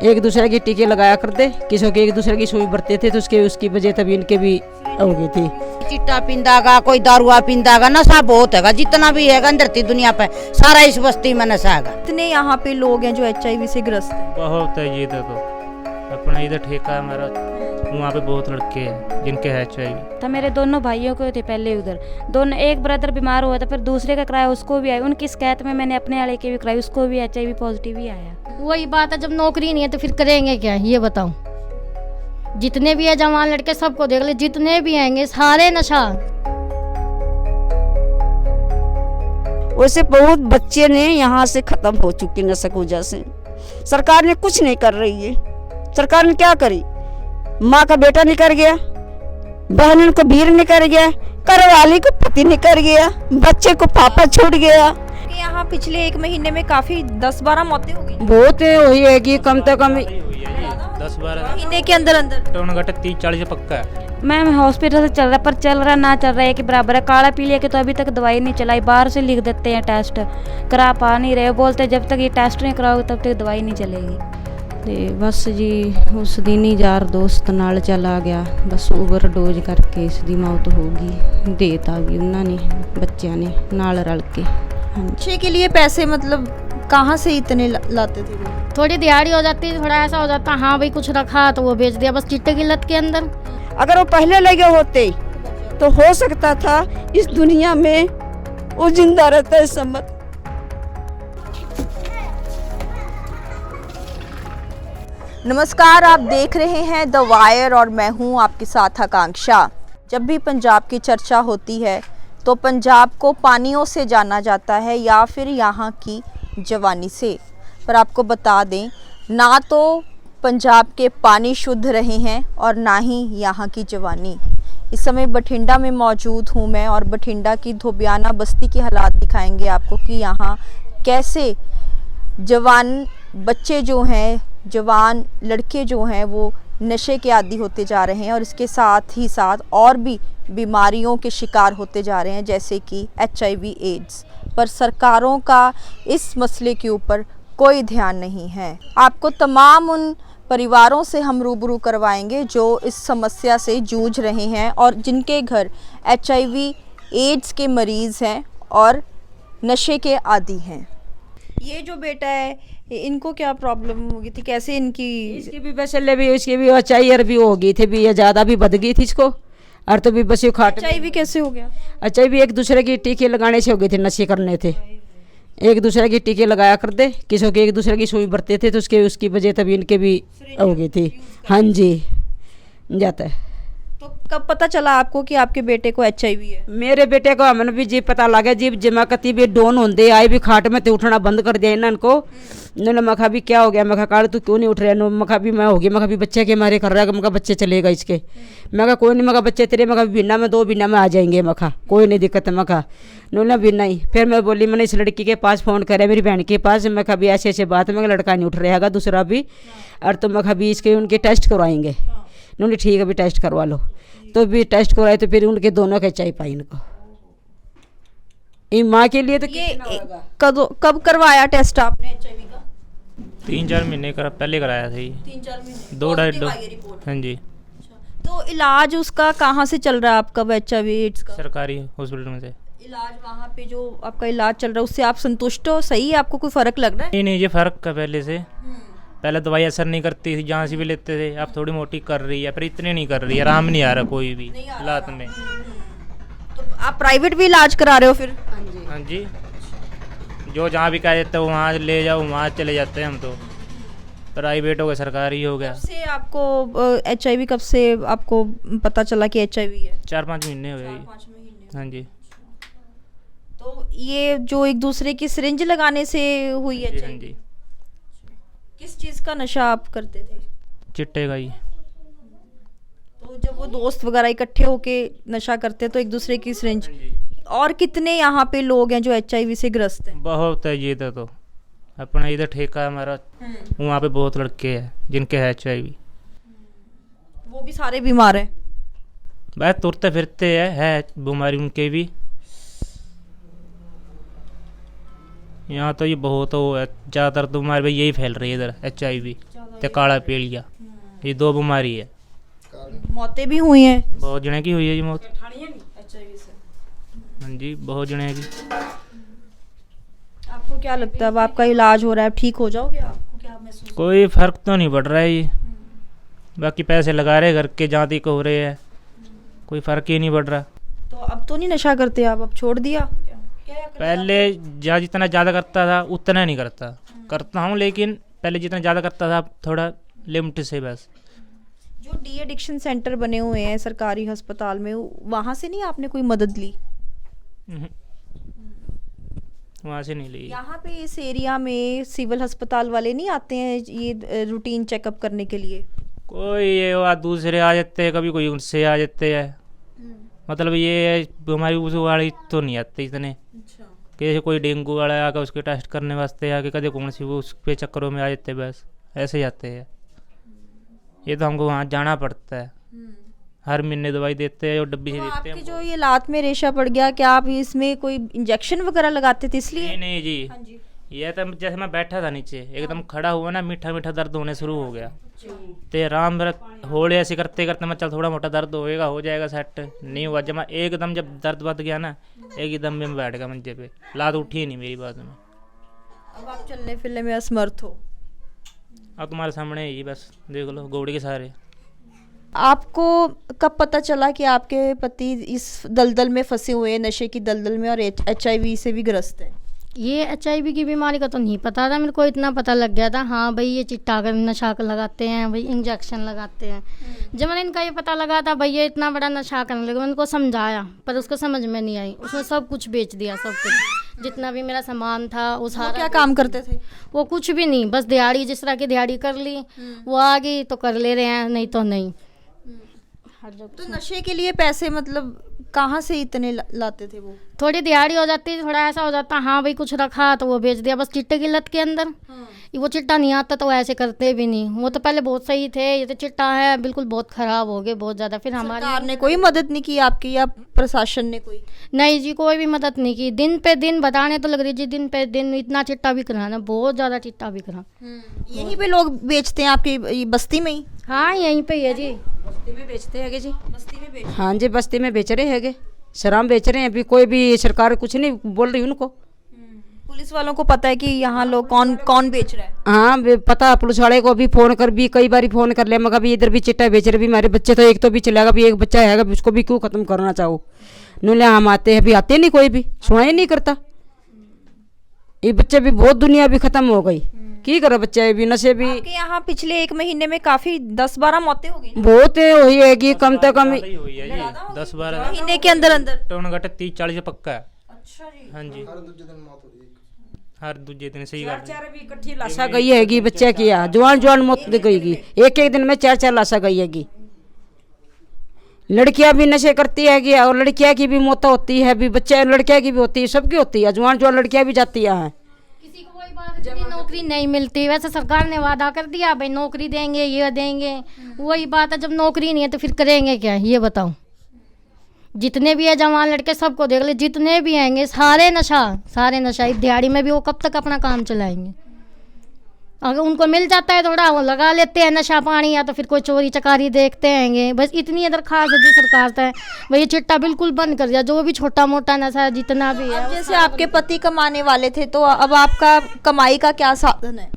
एक दूसरे की टीके लगाया करते, किसी के एक दूसरे की सुई बरते थे, तो उसकी वजह तभी इनके भी हो गई थी। चिट्टा पींदागा, कोई दारुआ पींदागा, नशा बहुत हैगा, जितना भी हैगा धरती दुनिया पे सारा इस बस्ती में नशा हैगा। इतने यहाँ पे लोग हैं जो HIV से ग्रस्त हैं। बहुत है ये तो अपना इधर ठेका है हमारा, वहाँ पे बहुत लड़के हैं जिनके है HIV। था मेरे दोनों भाइयों को थे पहले उधर, दोनों एक ब्रदर बीमार हुआ था, फिर दूसरे का कराया उसको भी आया, उनकी शिकायत में मैंने अपने वाले की भी कराई, उसको भी HIV पॉजिटिव ही आया। वही बात है, जब नौकरी नहीं है तो फिर करेंगे क्या, ये बताओ। जितने भी है जवान लड़के सबको देख ले, जितने भी आएंगे सारे नशा। वैसे बहुत बच्चे ने यहाँ से खत्म हो चुके नशा की वजह से। सरकार ने कुछ नहीं कर रही है। सरकार ने क्या करी, माँ का बेटा निकल गया, बहन को वीर निकल गया, घरवाली को पति निकल गया, बच्चे को पापा छूट गया। यहाँ पिछले 1 महीने में काफी 10-12 मौतें हो गई बहुत हुई है कि कम से कम 10-12 महीने के अंदर अंदर। टोन घटे 30-40 पक्का है। मैम हॉस्पिटल से चल रहा, पर चल रहा ना चल रहा है कि बराबर है। काला पीलिया के तो अभी तक दवाई नहीं चलाई, बाहर से लिख देते हैं, टेस्ट करा पा नहीं रहे, बोलते जब तक ये टेस्ट नहीं कराओगे तब तक दवाई नहीं चलेगी। ਤੇ ਬਸ ਜੀ ਉਸ ਦਿਨ ਹੀ ਯਾਰ ਦੋਸਤ ਨਾਲ ਚਲਾ ਗਿਆ, ਬਸ ਓਵਰਡੋਜ਼ ਕਰਕੇ ਇਸ ਦੀ ਮੌਤ ਹੋ ਗਈ। ਦੇਤ ਆ ਗਈ ਉਹਨਾਂ ਨੇ, ਬੱਚਿਆਂ ਨੇ ਨਾਲ ਰਲ के। नशे के लिए पैसे मतलब कहाँ से इतने लाते थे वो? थोड़ी दिहाड़ी हो जाती, थोड़ा ऐसा हो जाता, हाँ भाई कुछ रखा तो वो बेच दिया, बस चिट्टे की लत के अंदर। अगर वो पहले लगे होते तो हो सकता था इस दुनिया में वो जिंदा रहता है सम्मत। नमस्कार, आप देख रहे हैं द वायर और मैं हूं आपके साथ आकांक्षा। जब भी पंजाब की चर्चा होती है तो पंजाब को पानियों से जाना जाता है या फिर यहाँ की जवानी से। पर आपको बता दें, ना तो पंजाब के पानी शुद्ध रहे हैं और ना ही यहाँ की जवानी। इस समय बठिंडा में मौजूद हूँ मैं और बठिंडा की धोबियाना बस्ती के हालात दिखाएंगे आपको कि यहाँ कैसे जवान बच्चे जो हैं, जवान लड़के जो हैं वो नशे के आदी होते जा रहे हैं और इसके साथ ही साथ और भी बीमारियों के शिकार होते जा रहे हैं, जैसे कि HIV एड्स। पर सरकारों का इस मसले के ऊपर कोई ध्यान नहीं है। आपको तमाम उन परिवारों से हम रूबरू करवाएंगे जो इस समस्या से जूझ रहे हैं और जिनके घर HIV एड्स के मरीज़ हैं और नशे के आदी हैं। ये जो बेटा है इनको क्या प्रॉब्लम हो गई थी, कैसे इनकी? इसकी भी बस भी, इसकी भी चाहिए भी हो गई थी, भी ये ज़्यादा भी बढ़ गई थी इसको, और तो भी बस ये खाट HIV कैसे हो गया? HIV एक दूसरे की टीके लगाने से हो गई थी, नशे करने थे, एक दूसरे की टीके लगाया करते, किसी के एक दूसरे की सुई बरते थे, तो उसकी वजह तभी इनके भी हो गई थी। हाँ जी, जाता है। तो कब पता चला आपको कि आपके बेटे को HIV है? मेरे बेटे को हमने भी जी पता लगा जी, जमा कती भी डोन होंदे आए भी खाट में तो उठना बंद कर दिया इनको। इन्होंने मखा भी क्या हो गया, मखा काल तू क्यों नहीं उठ रहा? मखा भी मैं हो गया, मखा भी बच्चे के मारे कर रहा है, मखा बच्चे चलेगा इसके। मैं कहा कोई नहीं, मखा बच्चे तेरे, मखा बिना में 2 बिना में आ जाएंगे, मखा कोई नहीं दिक्कत है, मखा नोला बिना ही। फिर मैं बोली, मैंने इस लड़की के पास फ़ोन करे, मेरी बहन के पास, मैं कहा भी ऐसे ऐसे बात है, मैं लड़का नहीं उठ रहेगा दूसरा भी, और तो मखा भी इसके उनके टेस्ट करवाएंगे। उन्होंने ठीक है अभी टेस्ट करवा लो, तो भी टेस्ट करवाए तो फिर उनके दोनों का चाहिए पाई इनको। इन माँ के लिए तो ये कब करवाया टेस्ट आपने HIV का? 3-4 महीने पहले कराया था ये। 3-4 महीने 2-2.5। हाँ जी। तो इलाज उसका कहाँ से चल रहा है आपका HIV एड्स का? सरकारी हॉस्पिटल में से इलाज वहाँ पे जो आपका इलाज चल रहा है उससे आप संतुष्ट हो? सही है, आपको कोई फर्क लग रहा है? नहीं, ये फ़र्क का पहले से। पहले दवाई असर नहीं करती थी, जहाँ से भी लेते थे, अब थोड़ी मोटी कर रही है, पर इतने नहीं कर रही है, आराम नहीं आ रहा कोई भी हालात में। तो आप प्राइवेट भी इलाज करा रहे हो फिर? हाँ जी, जो जहाँ भी कह देते हो वहाँ ले जाओ, वहाँ चले जाते हैं हम तो। प्राइवेट हो गया, सरकारी हो गया। कब से आपको HIV कब से आपको पता चला कि HIV है? 4-5 महीने हो गए। 5 महीने। हाँ जी। तो ये जो एक दूसरे की सिरिंज लगाने से हुई है हाँ जी। किस चीज़ का नशा आप करते थे? चिट्टे का ही। तो जब वो दोस्त वगैरह इकट्ठे होके नशा करते तो एक दूसरे की सिरिंज। और कितने यहाँ पे लोग हैं जो HIV से ग्रस्त हैं? बहुत है ये तो अपना इधर ठेका है हमारा, वहाँ पे बहुत लड़के हैं जिनके है HIV। वो भी सारे बीमार हैं? बस तुरते फिरते है बीमारी उनके भी। यहाँ तो ये बहुत हो है, ज़्यादातर तो हमारे भाई यही फैल रही है इधर HIV। ते काला पीलिया, ये 2 बीमारी है। मौतें भी हुई हैं। बहुत जने की हुई है जी मौत। हाँ जी, बहुत जने की। आपको क्या लगता है अब आपका इलाज हो रहा है, अब ठीक हो जाओगे? आपको क्या महसूस? कोई फर्क तो नहीं पड़ रहा है ये, बाकी पैसे लगा रहे घर के जहाँ तक हो रहे हैं, कोई फर्क ही नहीं पड़ रहा। तो अब तो नहीं नशा करते आप, अब छोड़ दिया? पहले जितना ज़्यादा करता था उतना नहीं करता हूँ, लेकिन पहले जितना ज़्यादा करता था थोड़ा लिमिट से बस। जो डी एडिक्शन सेंटर बने हुए हैं सरकारी अस्पताल में, वहाँ से नहीं आपने कोई मदद ली? वहाँ से नहीं ली। यहाँ पे इस एरिया में सिविल अस्पताल वाले नहीं आते हैं ये रूटीन चेकअप करने के लिए? कोई ये बात दूसरे आ जाते हैं, कभी कोई उनसे आ जाते हैं, मतलब ये हमारी उस वाली तो नहीं आते इतने। कि कोई डेंगू वाला आकर उसके टेस्ट करने वास्ते आके कदे कौन सी वो उस पे चक्करों में आ जाते, बस ऐसे ही आते हैं। ये तो हमको वहाँ जाना पड़ता है, हर महीने दवाई देते हैं और डब्बी से देते हैं। आपकी जो ये लात में रेशा पड़ गया, क्या आप इसमें कोई इंजेक्शन वगैरह लगाते थे इसलिए? नहीं जी, ये तो जैसे मैं बैठा था नीचे एकदम खड़ा हुआ ना, मीठा मीठा दर्द होने शुरू हो गया। तो आराम होड़े ऐसे करते करते मैं चल थोड़ा मोटा दर्द होएगा, हो जाएगा सेट, नहीं हुआ। जब मैं एकदम जब दर्द बढ़ गया ना, एकदम में मैं बैठ गया मंचे पे, लात उठी ही नहीं मेरी बात में। अब आप चलने फिरने में असमर्थ हो? अब तुम्हारे सामने ही बस देख लो, घोड़े के सहारे। आपको कब पता चला कि आपके पति इस दलदल में फंसे हुए हैं, नशे की दलदल में, और HIV से भी ग्रस्त है? ये HIV की बीमारी का तो नहीं पता था मेरे को, इतना पता लग गया था हाँ भाई ये चिट्टा कर नशा कर लगाते हैं, भाई इंजेक्शन लगाते हैं। जब मैंने इनका ये पता लगा था भाई ये इतना बड़ा नशा करने लगे, मैंने उनको समझाया पर उसको समझ में नहीं आई। उसने सब कुछ बेच दिया, सब कुछ जितना भी मेरा सामान था वो सारा। क्या काम करते थे वो? कुछ भी नहीं, बस दिहाड़ी, जिस तरह की दिहाड़ी कर ली वो आ गई तो कर ले रहे हैं, नहीं तो नहीं। तो नशे के लिए पैसे मतलब कहाँ से इतने लाते थे वो? थोड़ी दिहाड़ी हो जाती, थोड़ा ऐसा हो जाता हाँ भाई कुछ रखा तो वो बेच दिया, बस चिट्टे की लत के अंदर। वो चिट्टा नहीं आता तो वो ऐसे करते भी नहीं। वो तो पहले बहुत सही थे, ये तो चिट्टा है बिल्कुल बहुत खराब हो गए, बहुत ज़्यादा। फिर हमारे सरकार ने कोई मदद नहीं की आपकी, या प्रशासन ने कोई? नहीं जी, कोई भी मदद नहीं की। दिन पे दिन बताने तो लग रही जी, दिन पे दिन इतना चिट्टा बिक रहा ना, बहुत ज़्यादा चिट्टा बिक रहा। यहीं पे लोग बेचते हैं आपकी बस्ती में ही? हाँ यहीं पे है जी, बस्ती में बेचते हैं जी, बस्ती में बेच, हाँ जी बस्ती में बेच रहे हैं, शराब बेच रहे हैं। अभी कोई भी सरकार कुछ नहीं बोल रही उनको। पुलिस वालों को पता है कि यहाँ लोग कौन बेच रहा है? हाँ पता, पुलिस वाले को भी फोन कर, भी कई बार फोन कर लिया, मगर भी इधर भी चिट्टा बेच रहे, भी हमारे बच्चे तो एक तो भी चलेगा, भी एक बच्चा है, उसको भी क्यों खत्म करना चाहो? नूल्हे हम आते हैं, अभी आते नहीं, कोई भी सुना ही नहीं करता। ये बच्चे भी बहुत, दुनिया भी खत्म हो गई, की करो बच्चे भी, नशे भी। आपके यहाँ पिछले 1 महीने में काफी 10-12 मौतें हो गई? बहुत हुई है कि कम से कम हुई है जी, 10-12 महीने के अंदर अंदर टोन घटे 30-40 पक्का है। अच्छा जी। हाँ जी, हर दूजे दिन सही कर। 4 भी इकट्ठी लाशा गई हैगी बच्चे की, जवान मौत गई, एक दिन में 4 लाशा गई हैगी। लड़कियां भी नशे करती हैगी और लड़कियां की भी मौत होती है, भी बच्चे लड़कियां की भी होती है, सबकी होती है, जवान लड़कियां भी जाती हैं। किसी को वही बात है, यदि नौकरी नहीं मिलती, वैसे सरकार ने वादा कर दिया भाई नौकरी देंगे, ये देंगे, वही बात है, जब नौकरी नहीं है तो फिर करेंगे क्या, ये बताओ। जितने भी है जवान लड़के सबको देख ले, जितने भी आएंगे सारे नशा इस दिहाड़ी में भी वो कब तक अपना काम चलाएंगे? अगर उनको मिल जाता है थोड़ा वो लगा लेते हैं नशा पानी, या तो फिर कोई चोरी चकारी देखते हैंगे। बस इतनी दरखास्त है जी सरकार से, भाई चिट्टा बिल्कुल बंद कर दिया, जो भी छोटा मोटा नशा जितना भी है। जैसे आपके पति कमाने वाले थे, तो अब आपका कमाई का क्या साधन है?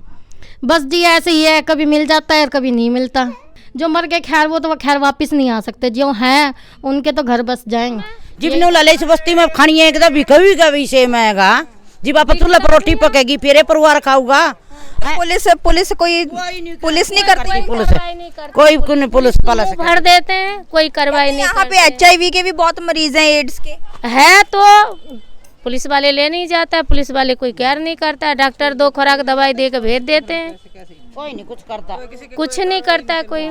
बस जी ऐसे ही है, कभी मिल जाता है और कभी नहीं मिलता। जो मर गए खैर वो तो खैर वापस नहीं आ सकते, जो हैं उनके तो घर बस जाएंगे। जिबने लाले इस बस्ती में खानी है एकदम कभी से महंगा जी, बापा चूल्हा पर रोटी पकेगी फिर परिवार खाऊगा। पुलिस पुलिस नहीं करती? कोई पुलिस पाला भर देते हैं, कोई कार्रवाई नहीं। यहाँ पे HIV के भी बहुत मरीज हैं, एड्स के है तो पुलिस वाले ले नहीं जाता, पुलिस वाले कोई केयर नहीं करता, डॉक्टर 2 खुराक दवाई दे के भेज देते हैं, कोई नहीं कुछ करता, कुछ नहीं करता कोई।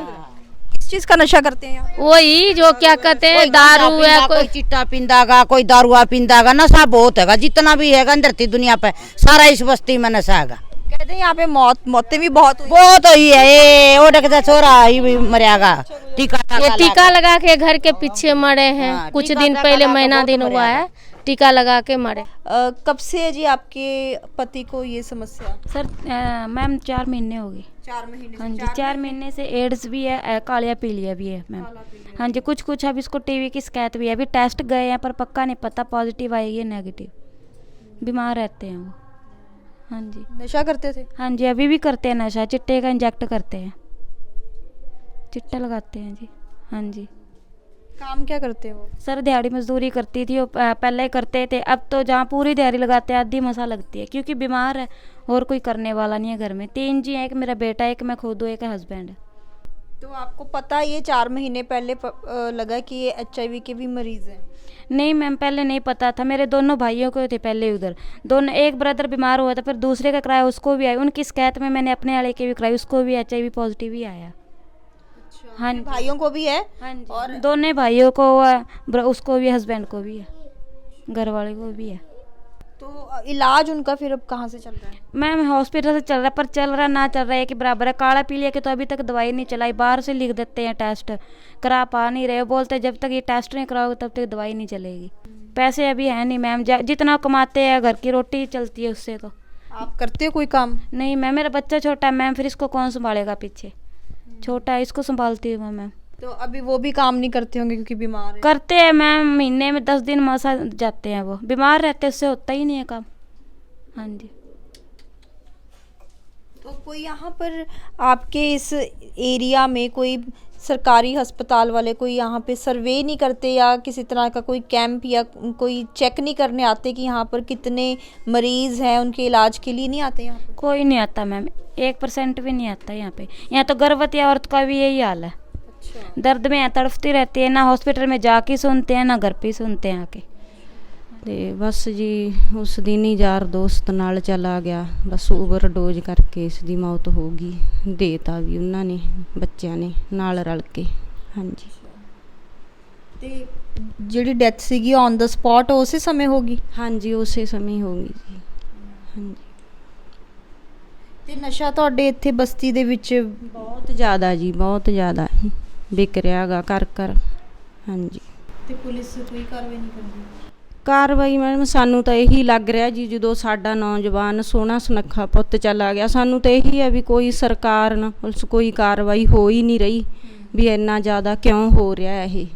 किस चीज का नशा करते हैं? वही जो क्या कहते हैं दारू है, कोई चिट्टा पींदागा, कोई दारुआ पींदागा, नशा बहुत है, जितना भी है धरती दुनिया पे सारा इस बस्ती में नशा है। कहते हैं यहाँ पे मौतें भी बहुत हुई है। ये ओ डकता छोरा ही भी मरेगा, टीका लगा के घर के पीछे मरे हैं। कुछ दिन पहले महीना दिन हुआ है, टीका लगा के मरे। कब से है जी आपके पति को ये समस्या? सर मैम 4 महीने हो गए। 4 महीने हाँ जी, 4 महीने से एड्स भी है, कालिया पीलिया भी है मैम। हाँ जी, कुछ अब इसको टीवी की शिकायत भी है। अभी टेस्ट गए हैं पर पक्का नहीं पता पॉजिटिव आएगी या नेगेटिव। बीमार रहते हैं वो। हाँ जी। नशा करते थे? हाँ जी, अभी भी करते हैं नशा, चिट्टे का इंजेक्ट करते हैं, चिट्टा लगाते हैं जी। हाँ जी। काम क्या करते हो? सर दिहाड़ी मजदूरी करती थी वो, पहले करते थे। अब तो जहाँ पूरी दिहाड़ी लगाते हैं आधी मसा लगती है, क्योंकि बीमार है और कोई करने वाला नहीं है घर में। 3 जी हैं, एक मेरा बेटा, एक मैं खुद हूँ, एक हस्बैंड है। तो आपको पता ये 4 महीने पहले लगा कि ये HIV के भी मरीज हैं? नहीं मैम, पहले नहीं पता था। मेरे दोनों भाइयों को थे पहले उधर, दोनों, एक ब्रदर बीमार हुआ था, फिर दूसरे का कराया, उसको भी आया। उनकी शिकायत में मैंने अपने वाले के भी कराई, उसको भी HIV पॉजिटिव ही आया। हाँ जी, भाइयों को भी है? हाँ जी, और दोनों भाइयों को हुआ, उसको भी, हस्बैंड को भी है, घर वाले को भी है। तो इलाज उनका फिर अब कहाँ से चल रहा है? मैम हॉस्पिटल से चल रहा है, पर चल रहा ना चल रहा है कि बराबर है। काला पीलिया के तो अभी तक दवाई नहीं चलाई, बाहर से लिख देते हैं, टेस्ट करा पा नहीं रहे। बोलते जब तक ये टेस्ट नहीं कराओगे तब तक दवाई नहीं चलेगी। पैसे अभी है नहीं मैम, जितना कमाते हैं घर की रोटी चलती है उससे। तो आप करते हो कोई काम? नहीं मैम, मेरा बच्चा छोटा है मैम, फिर इसको कौन संभालेगा, पीछे छोटा है, इसको संभालती हूँ मैम। तो अभी वो भी काम नहीं करते होंगे क्योंकि बीमार है? करते हैं मैम, महीने में 10 दिन मसा जाते हैं, वो बीमार रहते, उससे होता ही नहीं है काम। हाँ जी। तो कोई यहाँ पर आपके इस एरिया में कोई सरकारी अस्पताल वाले कोई यहाँ पे सर्वे नहीं करते, या किसी तरह का कोई कैंप या कोई चेक नहीं करने आते कि यहाँ पर कितने मरीज हैं, उनके इलाज के लिए नहीं आते यहाँ पर? कोई नहीं आता मैम, 1% भी नहीं आता यहाँ पे। यहाँ तो गर्भवती औरत का भी यही हाल है। अच्छा। दर्द में तड़फती रहती है, ना हॉस्पिटल में जाके सुनते हैं ना घर पे सुनते हैं आके। ਤੇ ਬਸ ਜੀ ਉਸ ਦਿਨ ਹੀ ਯਾਰ ਦੋਸਤ ਨਾਲ ਚਲਾ ਗਿਆ, ਬਸ ਓਵਰਡੋਜ਼ ਕਰਕੇ ਇਸ ਦੀ ਮੌਤ ਹੋ ਗਈ। ਦੇਤਾ ਵੀ ਉਹਨਾਂ ਨੇ, ਬੱਚਿਆਂ ਨੇ ਨਾਲ ਰਲ ਕੇ। ਹਾਂਜੀ। ਤੇ ਜਿਹੜੀ ਡੈਥ ਸੀਗੀ ਔਨ ਦਾ ਸਪੌਟ ਉਸੇ ਸਮੇਂ ਹੋ ਗਈ? ਹਾਂਜੀ, ਉਸੇ ਸਮੇਂ ਹੋ ਗਈ ਜੀ। ਹਾਂਜੀ। ਤੇ ਨਸ਼ਾ ਤੁਹਾਡੇ ਇੱਥੇ ਬਸਤੀ ਦੇ ਵਿੱਚ ਬਹੁਤ ਜ਼ਿਆਦਾ ਜੀ, ਬਹੁਤ ਜ਼ਿਆਦਾ ਵਿਕ ਰਿਹਾ ਗਾ ਕਰ। ਹਾਂਜੀ। ਤੇ ਪੁਲਿਸ ਕੋਈ ਕਾਰਵਾਈ ਨਹੀਂ ਕਰਦੀ? ਕਾਰਵਾਈ ਮੈਡਮ ਸਾਨੂੰ ਤਾਂ ਇਹੀ ਲੱਗ ਰਿਹਾ ਜੀ, ਜਦੋਂ ਸਾਡਾ ਨੌਜਵਾਨ ਸੋਹਣਾ ਸੁਨੱਖਾ ਪੁੱਤ ਚਲਾ ਗਿਆ, ਸਾਨੂੰ ਤਾਂ ਇਹੀ ਹੈ ਵੀ ਕੋਈ ਸਰਕਾਰ ਨਾ ਪੁਲਿਸ ਕੋਈ ਕਾਰਵਾਈ ਹੋ ਹੀ ਨਹੀਂ ਰਹੀ ਵੀ ਇੰਨਾ ਜ਼ਿਆਦਾ ਕਿਉਂ ਹੋ ਰਿਹਾ ਇਹ।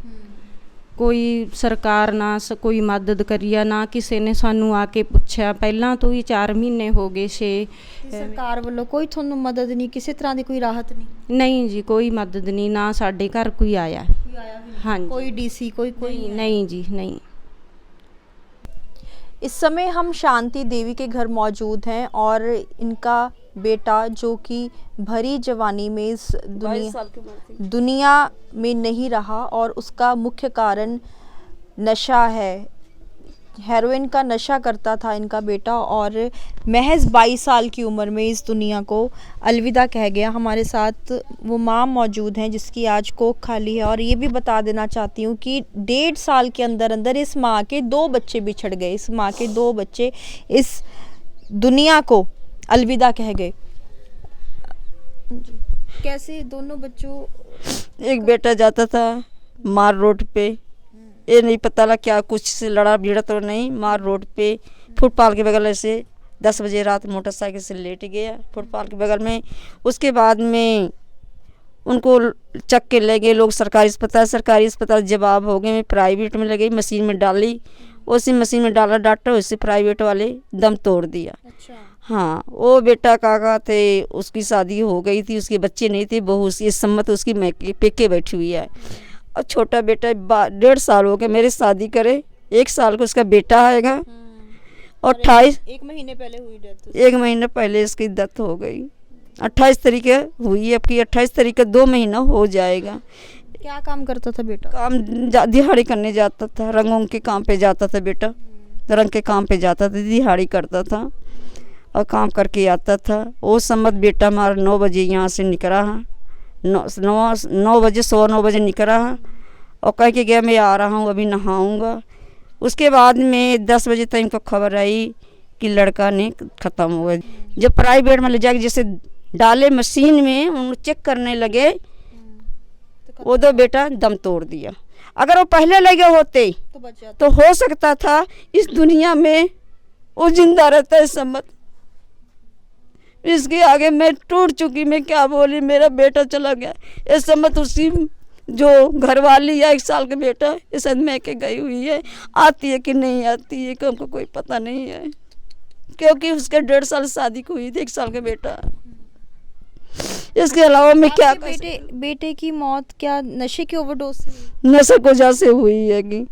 ਕੋਈ ਸਰਕਾਰ ਨਾ ਕੋਈ ਮਦਦ ਕਰੀ ਆ, ਨਾ ਕਿਸੇ ਨੇ ਸਾਨੂੰ ਆ ਕੇ ਪੁੱਛਿਆ। ਪਹਿਲਾਂ ਤੋਂ ਹੀ 4 ਮਹੀਨੇ ਹੋ ਗਏ 6। ਸਰਕਾਰ ਵੱਲੋਂ ਕੋਈ ਤੁਹਾਨੂੰ ਮਦਦ ਨਹੀਂ, ਕਿਸੇ ਤਰ੍ਹਾਂ ਦੀ ਕੋਈ ਰਾਹਤ ਨਹੀਂ? ਨਹੀਂ ਜੀ, ਕੋਈ ਮਦਦ ਨਹੀਂ, ਨਾ ਸਾਡੇ ਘਰ ਕੋਈ ਆਇਆ। ਹਾਂਜੀ। कोई डीसी कोई नहीं जी, नहीं। इस समय हम शांति देवी के घर मौजूद हैं और इनका बेटा जो कि भरी जवानी में इस दुनिया में नहीं रहा, और उसका मुख्य कारण नशा है। हेरोइन का नशा करता था इनका बेटा, और महज 22 साल की उम्र में इस दुनिया को अलविदा कह गया। हमारे साथ वो माँ मौजूद हैं जिसकी आज कोख खाली है, और ये भी बता देना चाहती हूँ कि 1.5 साल के अंदर अंदर इस माँ के 2 बच्चे बिछड़ गए। इस माँ के 2 बच्चे इस दुनिया को अलविदा कह गए। कैसे दोनों बच्चों? एक बेटा जाता था मार रोड पे, ये नहीं पता लगा क्या कुछ से लड़ा भिड़ा तो नहीं, मार रोड पे फुटपाथ के बगल से 10 बजे रात मोटरसाइकिल से लेट गया फुटपाथ के बगल में। उसके बाद में उनको चक के ले गए लोग सरकारी अस्पताल जवाब हो गए। मैं प्राइवेट में लगी, मशीन में डाली, उसी मशीन में डाला डॉक्टर, उससे प्राइवेट वाले दम तोड़ दिया। अच्छा। हाँ, वो बेटा काका थे, उसकी शादी हो गई थी, उसके बच्चे नहीं थे, बहू उसकी सम्मत उसकी पेके बैठी हुई है। और छोटा बेटा 1.5 साल हो गया मेरे शादी करे, 1 साल का उसका बेटा आएगा, और 1 महीने पहले हुई डेथ? 1 महीने पहले इसकी डेथ हो गई। 28 तारीख हुई है, अब की 28 तारीख 2 महीना हो जाएगा। क्या काम करता था बेटा? काम दिहाड़ी करने जाता था, रंगों के काम पे जाता था बेटा, रंग के काम पे जाता था, दिहाड़ी करता था और काम करके आता था। वो सम्मत बेटा हमारा 9 बजे यहाँ से निकला है, 9 बजे 9:15 बजे निकला है, और कह के गया मैं आ रहा हूँ, अभी नहाऊँगा। उसके बाद में 10 बजे तक इनको खबर आई कि लड़का ने ख़त्म हो गया। जब प्राइवेट में ले जाके जैसे डाले मशीन में उन चेक करने लगे, वो 2 बेटा दम तोड़ दिया। अगर वो पहले लगे होते तो बच जाता। तो हो सकता था इस दुनिया में वो जिंदा रहता है सम्मत। इसके आगे मैं टूट चुकी, मैं क्या बोली, मेरा बेटा चला गया इस सम्मत। उसी जो घरवाली या 1 साल का बेटा इस मैं के गई हुई है, आती है कि नहीं आती है कि हमको कोई पता नहीं है, क्योंकि उसके 1.5 साल शादी को हुई थी, 1 साल का बेटा। इसके अलावा मैं क्या आपके बेटे की मौत क्या नशे की ओवरडोज से हुई? नशे को वजह से हुई है कि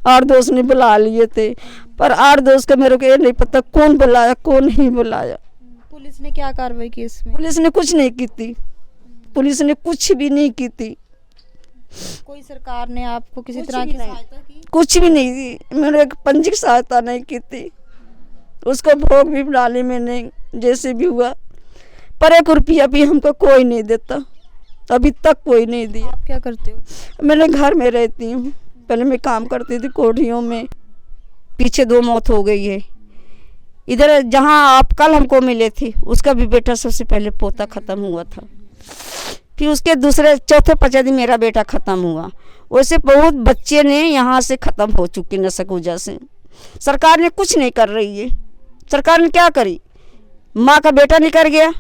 8 दोस्त ने बुला लिए थे, पर 8 दोस्त का मेरे को ये नहीं पता कौन बुलाया कौन नहीं बुलाया। पुलिस ने क्या कार्रवाई की इसमें? पुलिस ने कुछ नहीं की थी, पुलिस ने कुछ भी नहीं की थी। कोई सरकार ने आपको किसी तरह की सहायता की? कुछ भी नहीं दी, मैंने एक पंजीक सहायता नहीं की थी। उसको भोग भी डाली मैंने जैसे भी हुआ, पर 1 रुपया भी हमको कोई नहीं देता, अभी तक कोई नहीं दिया। आप क्या करते हो? मैंने घर में रहती हूँ, पहले मैं काम करती थी कोठियों में। पीछे 2 मौत हो गई है। इधर जहाँ आप कल हमको मिले थे उसका भी बेटा सबसे पहले पोता ख़त्म हुआ था, फिर उसके दूसरे चौथे 5 दिन मेरा बेटा ख़त्म हुआ। वैसे बहुत बच्चे ने यहाँ से ख़त्म हो चुके नशे की वजह से। सरकार ने कुछ नहीं कर रही है। सरकार ने क्या करी, माँ का बेटा निकल गया,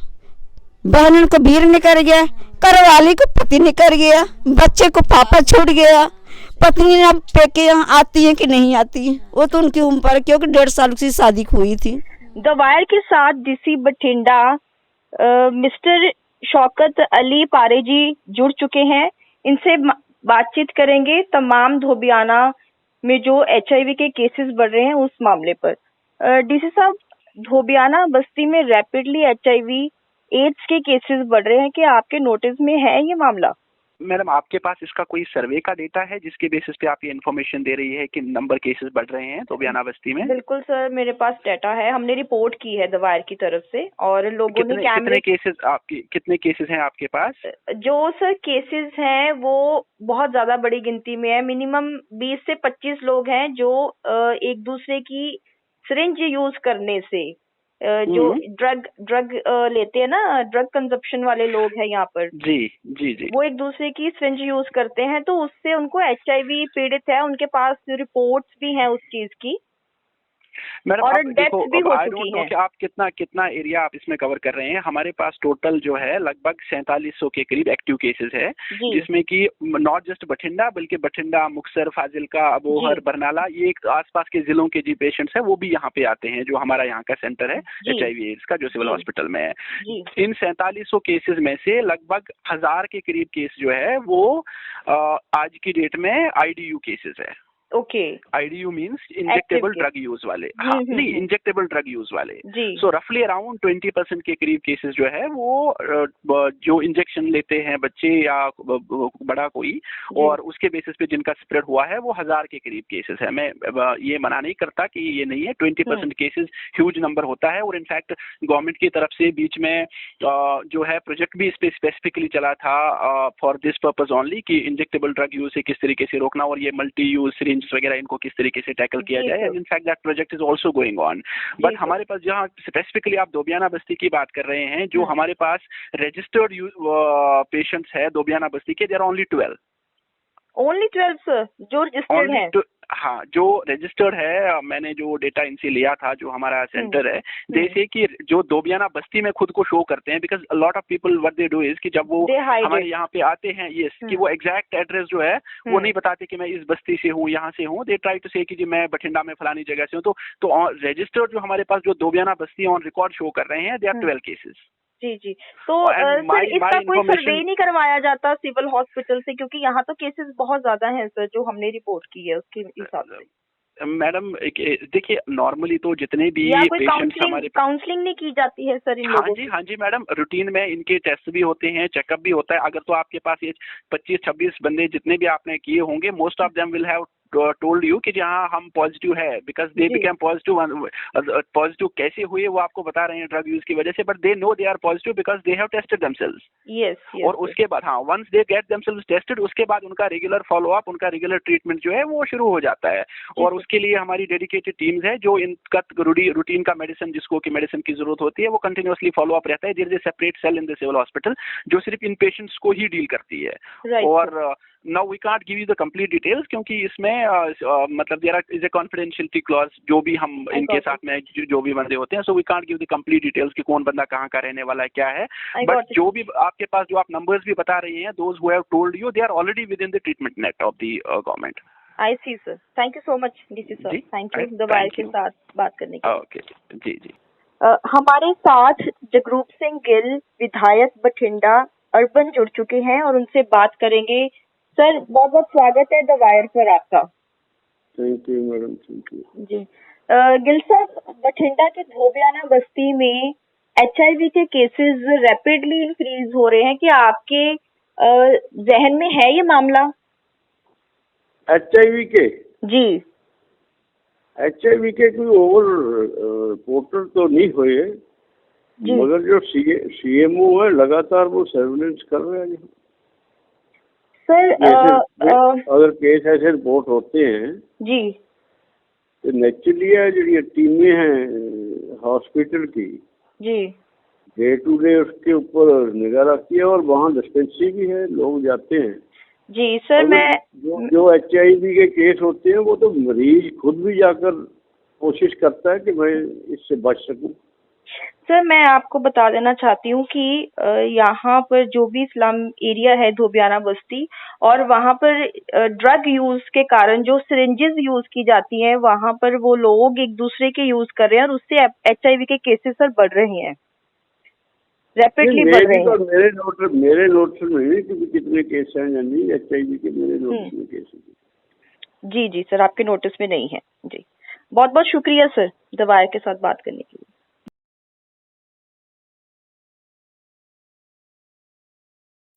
बहन को वीर निकल गया, करवाली को पति निकल गया, बच्चे को पापा छूट गया, पत्नी अब पेके यहाँ आती है कि नहीं आती है वो तो उनकी उम्र पर, क्योंकि 1.5 साल की शादी हुई थी। द वायर के साथ डीसी बठिंडा मिस्टर शौकत अली पारे जी जुड़ चुके हैं। इनसे बातचीत करेंगे तमाम धोबियाना में जो HIV के केसेस बढ़ रहे हैं उस मामले पर। डीसी साहब, धोबियाना बस्ती में रैपिडली HIV एड्स के केसेस बढ़ रहे हैं, कि आपके नोटिस में है ये मामला? मैडम, आपके पास इसका कोई सर्वे का डेटा है जिसके बेसिस पे आप ये इन्फॉर्मेशन दे रही है कि नंबर केसेस बढ़ रहे हैं धोबियाना बस्ती में? बिल्कुल सर, मेरे पास डाटा है, हमने रिपोर्ट की है द वायर की तरफ से, और लोगों ने कितने केसेस हैं आपके पास? जो सर केसेस हैं वो बहुत ज्यादा बड़ी गिनती में है। मिनिमम 20 से 25 लोग हैं जो एक दूसरे की सिरिंज यूज करने से जो ड्रग लेते हैं ना, ड्रग कंजप्शन वाले लोग हैं यहाँ पर, जी जी जी, वो एक दूसरे की सिरिंज यूज करते हैं, तो उससे उनको HIV पीड़ित है, उनके पास रिपोर्ट्स भी हैं उस चीज की, मैडम। और अब देखो, डेथ्स भी हो आई चुकी डोंट नो हैं। कि आप कितना एरिया आप इसमें कवर कर रहे हैं। हमारे पास टोटल जो है लगभग 4700 के करीब एक्टिव केसेस है, जिसमें कि नॉट जस्ट बठिंडा बल्कि बठिंडा, मुक्तसर, फाजिलका, अबोहर, बरनाला, ये एक आसपास के जिलों के जो पेशेंट्स हैं वो भी यहाँ पे आते हैं, जो हमारा यहाँ का सेंटर है HIV एड्स का, जो सिविल हॉस्पिटल में है। इन 4700 केसेस में से लगभग 1000 के करीब केस जो है वो आज की डेट में IDU केसेस है। Okay, IDU means injectable drug use वाले। हाँ, नहीं, इंजेक्टेबल ड्रग यूज वाले। सो रफली अराउंड 20% के करीब केसेस जो है वो जो इंजेक्शन लेते हैं बच्चे या बड़ा कोई, और उसके बेसिस पे जिनका स्प्रेड हुआ है वो 1000 के करीब केसेस है। मैं ये मना नहीं करता कि ये नहीं है, 20% केसेस ह्यूज नंबर होता है। और इनफैक्ट गवर्नमेंट की तरफ से बीच में जो है प्रोजेक्ट भी इस पे स्पेसिफिकली चला था फॉर दिस पर्पज ओनली, कि इंजेक्टेबल ड्रग यूज से किस तरीके से रोकना और ये मल्टी यूज सिरिंज वगैरह इनको किस तरीके से टैकल किया जाए। And in fact that project is also going on. But हमारे पास जहाँ स्पेसिफिकली आप धोबियाना बस्ती की बात कर रहे हैं, जो हमारे पास रजिस्टर्ड पेशेंट्स है धोबियाना बस्ती के, there are only 12। Only 12 sir जो रजिस्टर्ड है? हाँ, जो रजिस्टर्ड है, मैंने जो डेटा इनसे लिया था, जो हमारा सेंटर है, जैसे कि जो धोबियाना बस्ती में खुद को शो करते हैं, because lot of people what they do is कि जब वो हमारे यहाँ पे आते हैं, कि वो एग्जैक्ट एड्रेस जो है वो नहीं बताते कि मैं इस बस्ती से हूँ, यहाँ से हूँ। दे ट्राई टू से कि जी मैं बठिंडा में फलानी जगह से हूँ। तो रजिस्टर्ड जो हमारे पास जो धोबियाना बस्ती ऑन रिकॉर्ड शो कर रहे हैं, दे आर 12 केसेस। जी। तो सर इसका कोई सर्वे नहीं करवाया जाता सिविल हॉस्पिटल से, क्योंकि यहाँ तो केसेस बहुत ज्यादा हैं सर, जो हमने रिपोर्ट की है उसके हिसाब से। मैडम देखिए, नॉर्मली तो जितने भी पेशेंट्स हमारे काउंसलिंग नहीं की जाती है सर इन लोगों की? हाँ जी मैडम, रूटीन में इनके टेस्ट भी होते हैं, चेकअप भी होता है। अगर तो आपके पास ये 25-26 बंदे जितने भी आपने किए होंगे, most of them will have told you कि जहाँ हम पॉजिटिव है, because they become positive. Positive कैसे हुए वो आपको बता रहे हैं ड्रग यूज की वजह से, but they know they are positive because they have tested themselves. और उसके बाद हाँ, once they get themselves tested, उसके बाद उनका रेगुलर फॉलो अप, उनका रेगुलर ट्रीटमेंट जो है वो शुरू हो जाता है। और उसके लिए हमारी डेडिकेटेड टीम्स है जो इनका रूटीन का मेडिसिन, जिसको की मेडिसिन की जरूरत होती है, वो कंटिन्यूअसली फॉलो अप रहता है। There is a separate cell in the civil hospital जो सिर्फ इन पेशेंट्स को ही डील करती है। और now we can't give you the complete details क्योंकि इसमें मतलब there is a confidentiality clause जो भी हम इनके साथ में जो भी बंदे होते हैं, so we can't give the complete details कि कौन बंदा कहाँ का रहने वाला है, क्या है। बट जो भी आपके पास जो आप नंबर्स भी बता रही हैं, those who have told you, they are already within the treatment net of the government. I see sir, thank you so much DC sir, thank you the Wire के साथ बात करने के लिए। ओके जी जी। हमारे साथ जगरूप सिंह गिल विधायक बठिंडा अर्बन जुड़ चुके हैं और उनसे बात करेंगे। सर बहुत बहुत स्वागत है द वायर पर आपका। Thank you madam, thank you जी। गिल साहब, बठिंडा के धोबियाना बस्ती में HIV के केसेस रैपिडली इंक्रीज हो रहे हैं, क्या आपके जहन में है ये मामला? HIV के जी। HIV के कोई ओवर रिपोर्टर तो नहीं हुए, मगर जो CMO है लगातार वो सर्विलेंस कर रहे हैं सर। अगर केस ऐसे रिपोर्ट होते हैं जी तो नेचुरली है जो टीमें हैं हॉस्पिटल की जी डे टू डे उसके ऊपर निगाह रखती है और वहाँ डिस्पेंसरी भी है, लोग जाते हैं। जी सर, मैं जो HIV के केस होते हैं वो तो मरीज खुद भी जाकर कोशिश करता है कि मैं इससे बच सकूं। सर मैं आपको बता देना चाहती हूँ कि यहाँ पर जो भी स्लम एरिया है धोबियाना बस्ती, और वहाँ पर ड्रग यूज के कारण जो सिरिंजेस यूज की जाती हैं वहाँ पर वो लोग एक दूसरे के यूज कर रहे हैं और उससे HIV के केसेस सर बढ़ रहे हैं, रैपिडली बढ़ रहे हैं। मेरे नोट्स में नहीं कि कितने केस हैं या नहीं HIV के, मेरे नोट्स में केस हैं। जी जी सर, आपके नोटिस में नहीं है। जी बहुत बहुत शुक्रिया सर द वायर के साथ बात करने के लिए।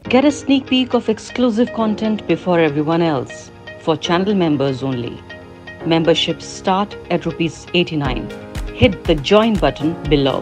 Get a sneak peek of exclusive content before everyone else. For channel members only. Memberships start at ₹89. Hit the join button below.